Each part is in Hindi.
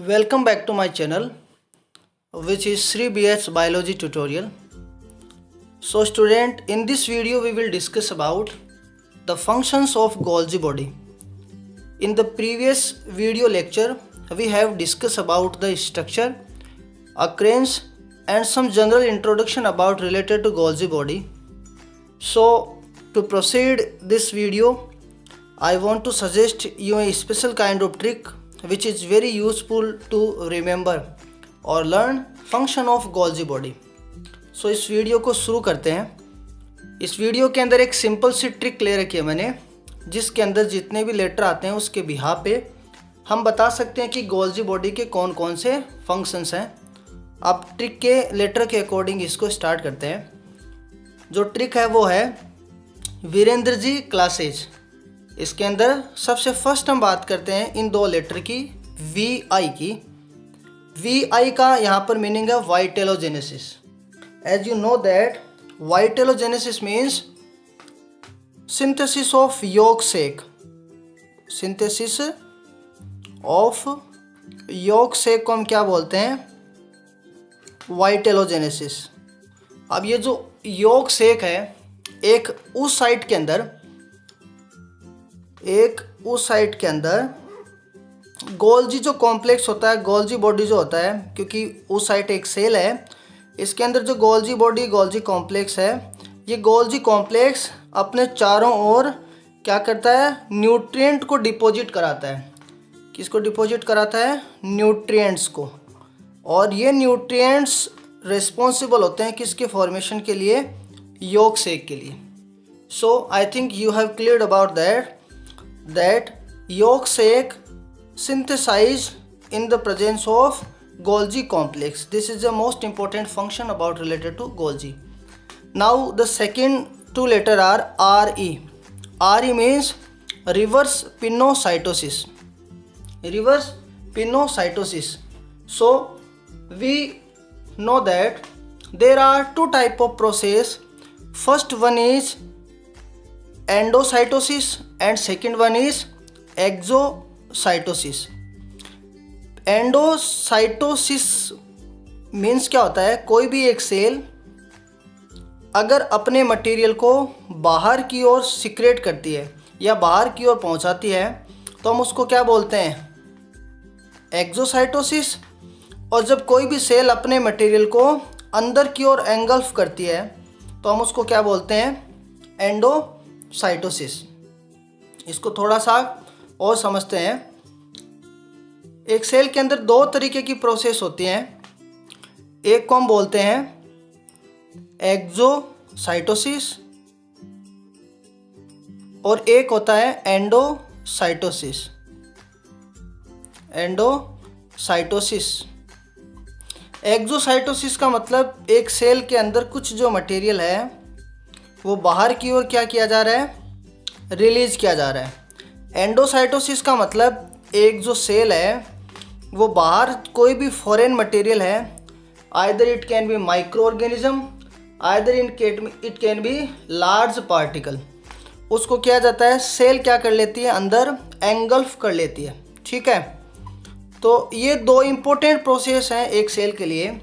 Welcome back to my channel, which is Sri BS Biology Tutorial. So student, in this video we will discuss about the functions of Golgi body. In the previous video lecture we have discussed about the structure, occurrence and some general introduction about related to Golgi body. So to proceed this video, I want to suggest you a special kind of trick which is very useful to remember और learn function of Golgi body. So इस वीडियो को शुरू करते हैं। इस वीडियो के अंदर एक सिंपल सी ट्रिक ले रखी है मैंने, जिसके अंदर जितने भी लेटर आते हैं उसके बिहाफ पे हम बता सकते हैं कि Golgi बॉडी के कौन कौन से फंक्शंस हैं। अब ट्रिक के लेटर के अकॉर्डिंग इसको स्टार्ट करते हैं। जो ट्रिक है वो है वीरेंद्र जी क्लासेज। इसके अंदर सबसे फर्स्ट हम बात करते हैं इन दो लेटर की, वी आई की। वी आई का यहाँ पर मीनिंग है vitellogenesis. As you know that vitellogenesis means synthesis of yolk sac. Synthesis of yolk sac को हम क्या बोलते हैं? वाइटेलोजेनेसिस। अब ये जो यॉक सेक है, एक उस साइट के अंदर गोल्जी जो कॉम्प्लेक्स होता है, गोल्जी बॉडी जो होता है, क्योंकि उस साइट एक सेल है, इसके अंदर जो गोल्जी बॉडी गोल्जी कॉम्प्लेक्स है, ये गोल्जी कॉम्प्लेक्स अपने चारों ओर क्या करता है? न्यूट्रिएंट को डिपॉजिट कराता है। किसको डिपॉजिट कराता है? न्यूट्रिएंट्स को। और ये न्यूट्रिएंट्स रिस्पॉन्सिबल होते हैं किसके फॉर्मेशन के लिए? यॉक सेक के लिए। So I think you have cleared about that yolk sac synthesized in the presence of Golgi complex. This is the most important function about related to Golgi. Now the second two letter are RE. RE means reverse pinocytosis. Reverse pinocytosis. So we know that there are two type of process. First one is endocytosis and second one is exocytosis. Endocytosis means क्या होता है? कोई भी एक सेल अगर अपने मटेरियल को बाहर की ओर सिक्रेट करती है या बाहर की ओर पहुंचाती है तो हम उसको क्या बोलते हैं? एक्सोसाइटोसिस। और जब कोई भी सेल अपने मटेरियल को अंदर की ओर एंगल्फ करती है तो हम उसको क्या बोलते हैं? एंडोसाइटोसिस। इसको थोड़ा सा और समझते हैं। एक सेल के अंदर दो तरीके की प्रोसेस होती हैं। एक को हम बोलते हैं एक्सोसाइटोसिस और एक होता है एंडोसाइटोसिस। एंडोसाइटोसिस। एक्सोसाइटोसिस का मतलब एक सेल के अंदर कुछ जो मटेरियल है वो बाहर की ओर क्या किया जा रहा है? रिलीज किया जा रहा है। एंडोसाइटोसिस का मतलब एक जो सेल है वो बाहर कोई भी फॉरेन मटेरियल है, either it can be micro organism, either it can be large particle, उसको किया जाता है, सेल क्या कर लेती है? अंदर एंगल्फ कर लेती है। ठीक है, तो ये दो इम्पोर्टेंट प्रोसेस हैं एक सेल के लिए।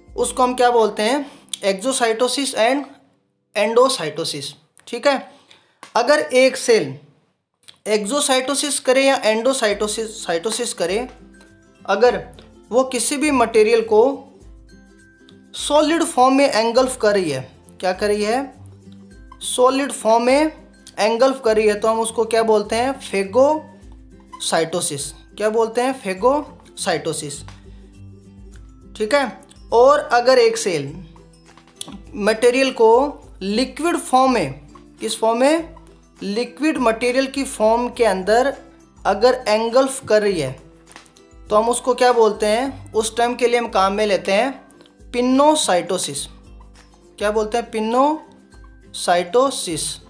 उसको हम क्या बोलते हैं? Exocytosis and endocytosis. ठीक है, अगर एक सेल एक्सोसाइटोसिस करे या एंडोसाइटोसिस करे, अगर वो किसी भी मटेरियल को सॉलिड फॉर्म में एंगल्फ कर रही है, क्या कर रही है? सॉलिड फॉर्म में एंगल्फ कर रही है, तो हम उसको क्या बोलते हैं? फेगोसाइटोसिस। क्या बोलते हैं? फेगोसाइटोसिस। ठीक है, और अगर एक सेल मटेरियल को लिक्विड फॉर्म में, किस फॉर्म में? लिक्विड मटेरियल की फॉर्म के अंदर अगर एंगल्फ कर रही है तो हम उसको क्या बोलते हैं? उस टाइम के लिए हम काम में लेते हैं पिनोसाइटोसिस। क्या बोलते हैं? पिनोसाइटोसिस।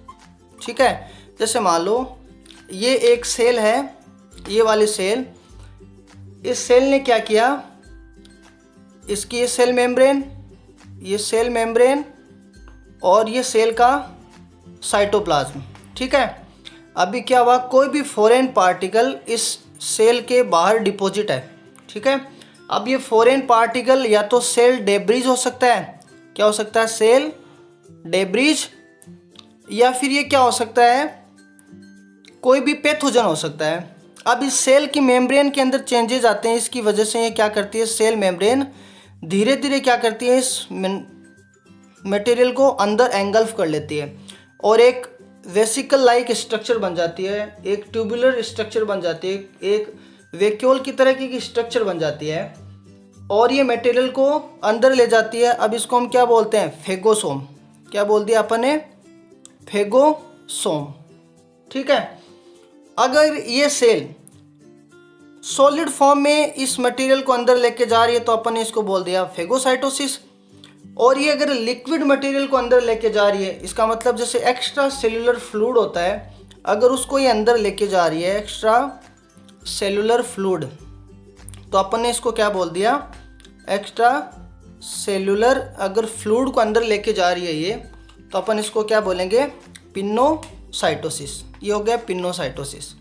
ठीक है, जैसे मान लो ये एक सेल है, ये वाली सेल, इस सेल ने क्या किया? इसकी ये सेल मेम्ब्रेन, ये सेल मेम्ब्रेन और ये सेल का साइटोप्लाज्म। ठीक है, अभी क्या हुआ? कोई भी फॉरेन पार्टिकल इस सेल के बाहर डिपॉजिट है। ठीक है। अब ये फॉरेन पार्टिकल या तो सेल डेब्रिज हो सकता है, क्या हो सकता है, सेल डेब्रिज, या फिर ये क्या हो सकता है, कोई भी पैथोजन हो सकता है। अब इस सेल की मेम्ब्रेन के अंदर चेंजेस आते हैं, इसकी वजह से ये क्या करती है, सेल मेम्ब्रेन धीरे धीरे क्या करती है, इस मटेरियल को अंदर एंगल्फ कर लेती है और एक वेसिकल लाइक स्ट्रक्चर बन जाती है, एक ट्यूबुलर स्ट्रक्चर बन जाती है, एक वैक्यूल की तरह की स्ट्रक्चर बन जाती है और ये मटेरियल को अंदर ले जाती है। अब इसको हम क्या बोलते हैं, फेगोसोम। क्या बोल दिया अपन ने, फेगोसोम, ठीक है। अगर ये सेल सॉलिड फॉर्म में इस मटेरियल को अंदर लेके जा रही है तो अपन ने इसको बोल दिया फेगोसाइटोसिस। और ये अगर लिक्विड मटेरियल को अंदर लेके जा रही है, इसका मतलब जैसे एक्स्ट्रा सेल्यूलर फ्लूइड होता है, अगर उसको ये अंदर लेके जा रही है एक्स्ट्रा सेल्यूलर फ्लूइड, तो अपन ने इसको क्या बोल दिया, एक्स्ट्रा सेल्यूलर अगर फ्लूइड को अंदर लेके जा रही है ये, तो अपन इसको क्या बोलेंगे, पिनोसाइटोसिस। ये हो गया पिनोसाइटोसिस।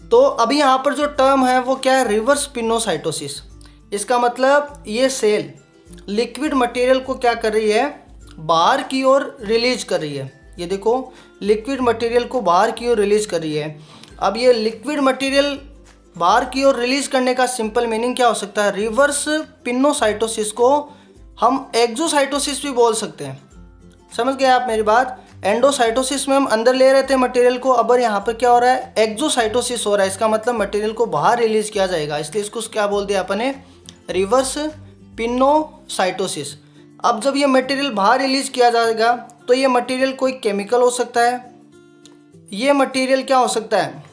तो अभी यहाँ पर जो टर्म है वो क्या है, रिवर्स पिनोसाइटोसिस। इसका मतलब ये सेल लिक्विड मटेरियल को क्या कर रही है, बाहर की ओर रिलीज कर रही है। ये देखो लिक्विड मटेरियल को बाहर की ओर रिलीज कर रही है। अब ये लिक्विड मटेरियल बाहर की ओर रिलीज करने का सिंपल मीनिंग क्या हो सकता है, रिवर्स पिनोसाइटोसिस को हम एक्सोसाइटोसिस भी बोल सकते हैं। समझ गए आप मेरी बात। एंडोसाइटोसिस में हम अंदर ले रहे थे मटेरियल को, अब यहाँ पर क्या हो रहा है, एक्सोसाइटोसिस हो रहा है। इसका मतलब मटेरियल को बाहर रिलीज किया जाएगा, इसलिए इसको क्या बोल दिया अपन ने, रिवर्स पिनोसाइटोसिस। अब जब ये मटेरियल बाहर रिलीज किया जाएगा तो ये मटेरियल कोई केमिकल हो सकता है, ये मटेरियल क्या हो सकता है,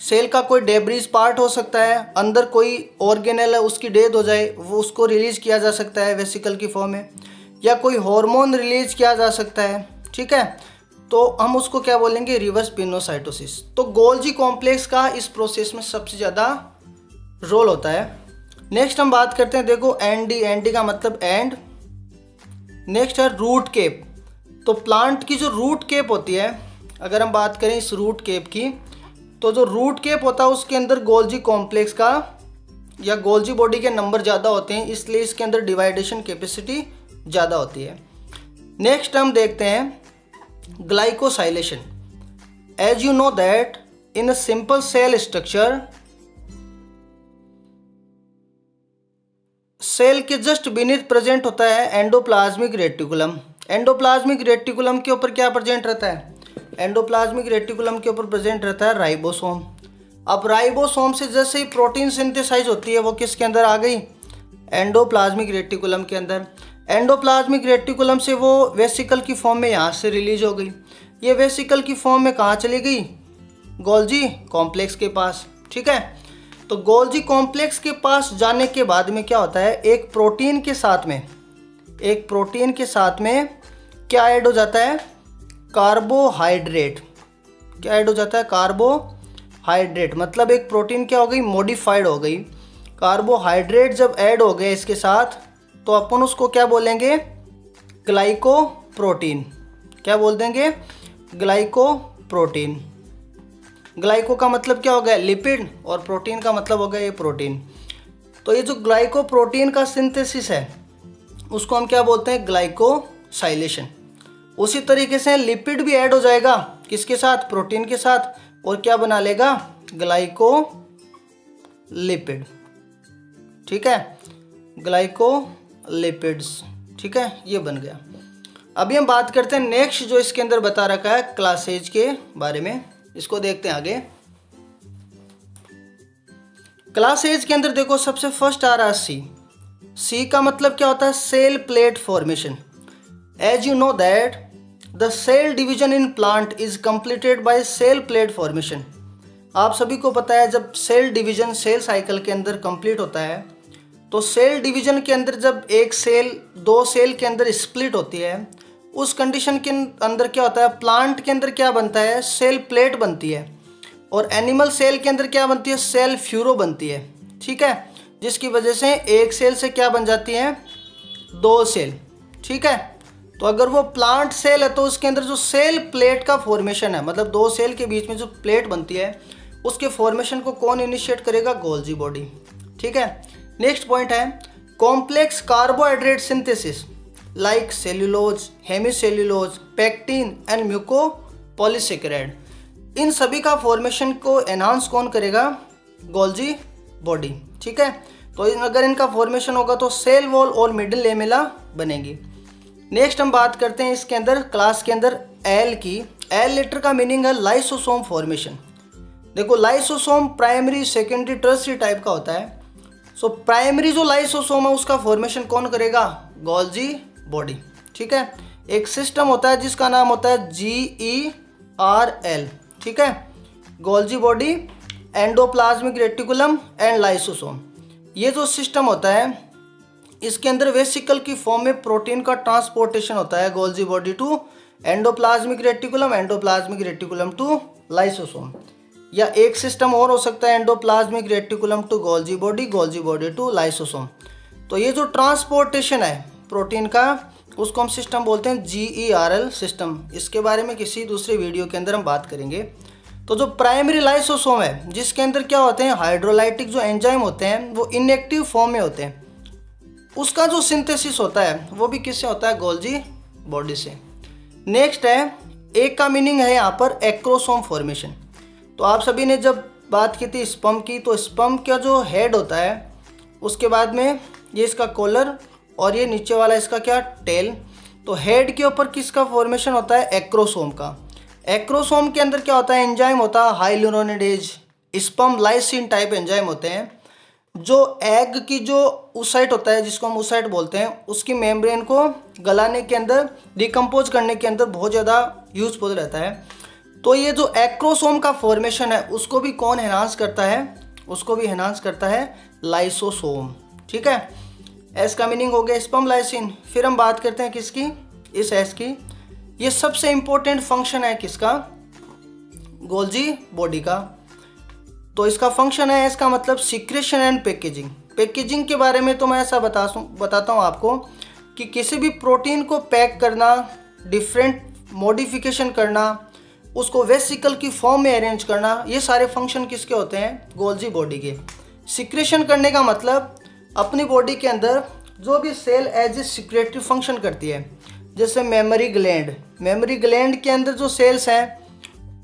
सेल का कोई डेब्रिज पार्ट हो सकता है, अंदर कोई ऑर्गेनेल है उसकी डेथ हो जाए वो उसको रिलीज किया जा सकता है वेसिकल की फॉर्म में, या कोई हार्मोन रिलीज किया जा सकता है, ठीक है। तो हम उसको क्या बोलेंगे, रिवर्स पिनोसाइटोसिस। तो गोल्जी कॉम्प्लेक्स का इस प्रोसेस में सबसे ज़्यादा रोल होता है। नेक्स्ट हम बात करते हैं, देखो एंडी का मतलब एंड। नेक्स्ट है रूट केप। तो प्लांट की जो रूट केप होती है, अगर हम बात करें इस रूट केप की, तो जो रूट केप होता है उसके अंदर गोल्जी कॉम्प्लेक्स का या गोल्जी बॉडी के नंबर ज़्यादा होते हैं, इसलिए इसके अंदर डिवाइडेशन कैपेसिटी ज़्यादा होती है। नेक्स्ट हम देखते हैं glycosylation. As you know that in a simple cell structure, cell के जस्ट बीनीथ प्रेजेंट होता है एंडोप्लाज्मिक रेटिकुलम। एंडोप्लाज्मिक रेटिकुलम के ऊपर क्या प्रेजेंट रहता है, एंडोप्लाज्मिक रेटिकुलम के ऊपर प्रेजेंट रहता है राइबोसोम। अब राइबोसोम से जैसे ही प्रोटीन सिंथेसाइज होती है वो किसके अंदर आ गई, एंडोप्लाज्मिक रेटिकुलम के अंदर। एंडोप्लाज्मिक रेटिकुलम से वो वेसिकल की फॉर्म में यहाँ से रिलीज हो गई। ये वेसिकल की फॉर्म में कहाँ चली गई, गोल्जी कॉम्प्लेक्स के पास, ठीक है। तो गोल्जी कॉम्प्लेक्स के पास जाने के बाद में क्या होता है, एक प्रोटीन के साथ में क्या ऐड हो जाता है, कार्बोहाइड्रेट। क्या ऐड हो जाता है, कार्बोहाइड्रेट। मतलब एक प्रोटीन क्या हो गई, मॉडिफाइड हो गई। कार्बोहाइड्रेट जब ऐड हो गए इसके साथ तो अपन उसको क्या बोलेंगे, ग्लाइकोप्रोटीन। क्या बोल देंगे, ग्लाइकोप्रोटीन। ग्लाइको का मतलब क्या हो गया, लिपिड, और प्रोटीन का मतलब हो गया ये प्रोटीन। तो ये जो ग्लाइकोप्रोटीन का सिंथेसिस है उसको हम क्या बोलते हैं, ग्लाइकोसाइलेशन। उसी तरीके से लिपिड भी ऐड हो जाएगा, किसके साथ, प्रोटीन के साथ, और क्या बना लेगा, ग्लाइकोलिपिड, ठीक है, ग्लाइकोलिपिड्स, ठीक है, ये बन गया। अभी हम बात करते हैं नेक्स्ट जो इसके अंदर बता रखा है क्लासेज के बारे में, इसको देखते हैं आगे। क्लास एज के अंदर देखो सबसे फर्स्ट आ रहा है सी का मतलब क्या होता है, cell plate formation. As you know that the cell division in plant is completed by cell plate formation. आप सभी को पता है जब सेल डिवीजन सेल साइकिल के अंदर कंप्लीट होता है तो सेल डिवीजन के अंदर जब एक सेल दो सेल के अंदर स्प्लिट होती है, उस कंडीशन के अंदर क्या होता है, प्लांट के अंदर क्या बनता है, सेल प्लेट बनती है, और एनिमल सेल के अंदर क्या बनती है, सेल फ्यूरो बनती है, ठीक है, जिसकी वजह से एक सेल से क्या बन जाती है, दो सेल, ठीक है। तो अगर वो प्लांट सेल है तो उसके अंदर जो सेल प्लेट का फॉर्मेशन है, मतलब दो सेल के बीच में जो प्लेट बनती है उसके फॉर्मेशन को कौन इनिशिएट करेगा, गोल्जी बॉडी। ठीक है। नेक्स्ट पॉइंट है complex carbohydrate synthesis like cellulose, hemicellulose, pectin and mucopolysaccharide, इन सभी का फॉर्मेशन को एनहांस कौन करेगा? गोल्जी बॉडी, ठीक है। तो अगर इनका फॉर्मेशन होगा तो सेल वॉल और मिडिल लेमेला बनेगी। नेक्स्ट हम बात करते हैं इसके अंदर क्लास के अंदर एल की। एल लेटर का मीनिंग है लाइसोसोम फॉर्मेशन। देखो lysosome primary, secondary, tertiary type का होता है। सो प्राइमरी जो लाइसोसोम है उसका फॉर्मेशन कौन करेगा? गोल्जी बॉडी, ठीक है। एक सिस्टम होता है जिसका नाम होता है GERL, ठीक है। Golgi body, endoplasmic reticulum and lysosome, ये जो सिस्टम होता है इसके अंदर वेसिकल की फॉर्म में प्रोटीन का ट्रांसपोर्टेशन होता है Golgi body to endoplasmic reticulum, endoplasmic reticulum to lysosome. या एक सिस्टम और हो सकता है endoplasmic reticulum to Golgi body, Golgi body to lysosome. तो ये जो ट्रांसपोर्टेशन है प्रोटीन का उसको हम सिस्टम बोलते हैं GERL सिस्टम। इसके बारे में किसी दूसरे वीडियो के अंदर हम बात करेंगे। तो जो प्राइमरी लाइसोसोम है जिसके अंदर क्या होते हैं हाइड्रोलाइटिक जो एंजाइम होते हैं वो इनएक्टिव फॉर्म में होते हैं, उसका जो सिंथेसिस होता है वो भी किससे होता है? गोल्जी बॉडी से। नेक्स्ट है एक का मीनिंग है यहाँ पर एक्रोसोम फॉर्मेशन। तो आप सभी ने जब बात की थी स्पर्म की, तो स्पर्म का जो हेड होता है उसके बाद में ये इसका कॉलर और ये नीचे वाला इसका क्या? टेल। तो हेड के ऊपर किसका फॉर्मेशन होता है? एक्रोसोम का। एक्रोसोम के अंदर क्या होता है? एंजाइम होता है hyaluronidase, sperm lysine type enzyme होते हैं जो एग की जो oocyte होता है जिसको हम oocyte बोलते हैं उसकी मेम्ब्रेन को गलाने के अंदर, डिकम्पोज करने के अंदर बहुत ज़्यादा यूजफुल रहता है। तो ये जो एक्रोसोम का फॉर्मेशन है उसको भी कौन एनहांस करता है? उसको भी एनहांस करता है लाइसोसोम, ठीक है। एस का मीनिंग हो गया स्पर्म लाइसिन। फिर हम बात करते हैं किसकी? इस एस की। ये सबसे इंपॉर्टेंट फंक्शन है किसका? गोल्जी बॉडी का। तो इसका फंक्शन है, इसका मतलब सीक्रेशन एंड पैकेजिंग। पैकेजिंग के बारे में तो मैं ऐसा बताता हूँ आपको कि किसी भी प्रोटीन को पैक करना, डिफरेंट मॉडिफिकेशन करना, उसको वेसिकल की फॉर्म में अरेंज करना, ये सारे फंक्शन किसके होते हैं? गोल्जी बॉडी के। सीक्रेशन करने का मतलब अपनी बॉडी के अंदर जो भी cell as a secretory function करती है, जैसे मेमोरी ग्लैंड। मेमोरी ग्लैंड के अंदर जो सेल्स हैं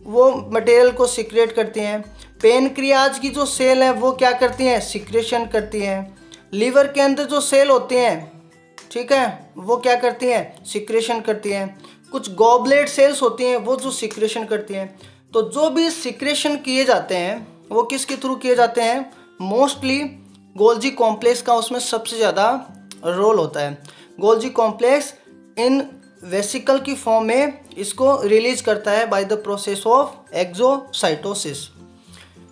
वो मटेरियल को सिक्रेट करती हैं। पेनक्रियाज की जो सेल है वो क्या करती हैं? सिक्रेशन करती हैं। लीवर के अंदर जो सेल होती हैं, ठीक है, वो क्या करती हैं? सिक्रेशन करती हैं। कुछ गॉबलेट सेल्स होती हैं वो जो सिक्रेशन करती हैं। तो जो भी सिक्रेशन किए जाते हैं वो किसके थ्रू किए जाते हैं? मोस्टली गोल्जी कॉम्प्लेक्स का उसमें सबसे ज़्यादा रोल होता है। गोल्जी कॉम्प्लेक्स इन वेसिकल की फॉर्म में इसको रिलीज करता है by the process of exocytosis.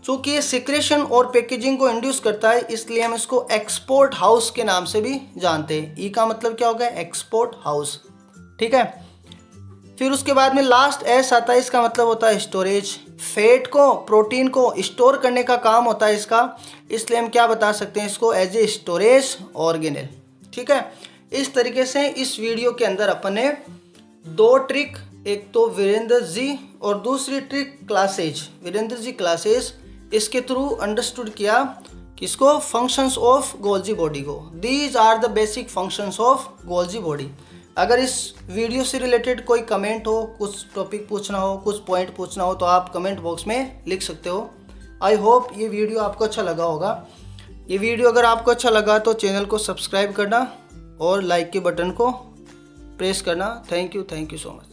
चूँकि ये सिक्रेशन और पैकेजिंग को इंड्यूस करता है इसलिए हम इसको एक्सपोर्ट हाउस के नाम से भी जानते हैं। ई का मतलब क्या होगा? एक्सपोर्ट हाउस, ठीक है। फिर उसके बाद में लास्ट एस आता है, इसका मतलब होता है स्टोरेज। फैट को, प्रोटीन को स्टोर करने का काम होता है इसका, इसलिए हम क्या बता सकते हैं इसको? एज ए स्टोरेज ऑर्गेनेल, ठीक है। इस तरीके से इस वीडियो के अंदर अपन ने दो ट्रिक, एक तो वीरेंद्र जी और दूसरी trick classes, Virendra ji classes, इसके थ्रू अंडरस्टूड किया किसको? फंक्शंस ऑफ गोल्जी बॉडी को। These are the basic functions of Golgi body. अगर इस वीडियो से रिलेटेड कोई कमेंट हो, कुछ टॉपिक पूछना हो, कुछ पॉइंट पूछना हो तो आप कमेंट बॉक्स में लिख सकते हो। आई होप ये वीडियो आपको अच्छा लगा होगा। ये वीडियो अगर आपको अच्छा लगा तो चैनल को सब्सक्राइब करना और लाइक के बटन को प्रेस करना। Thank you so much.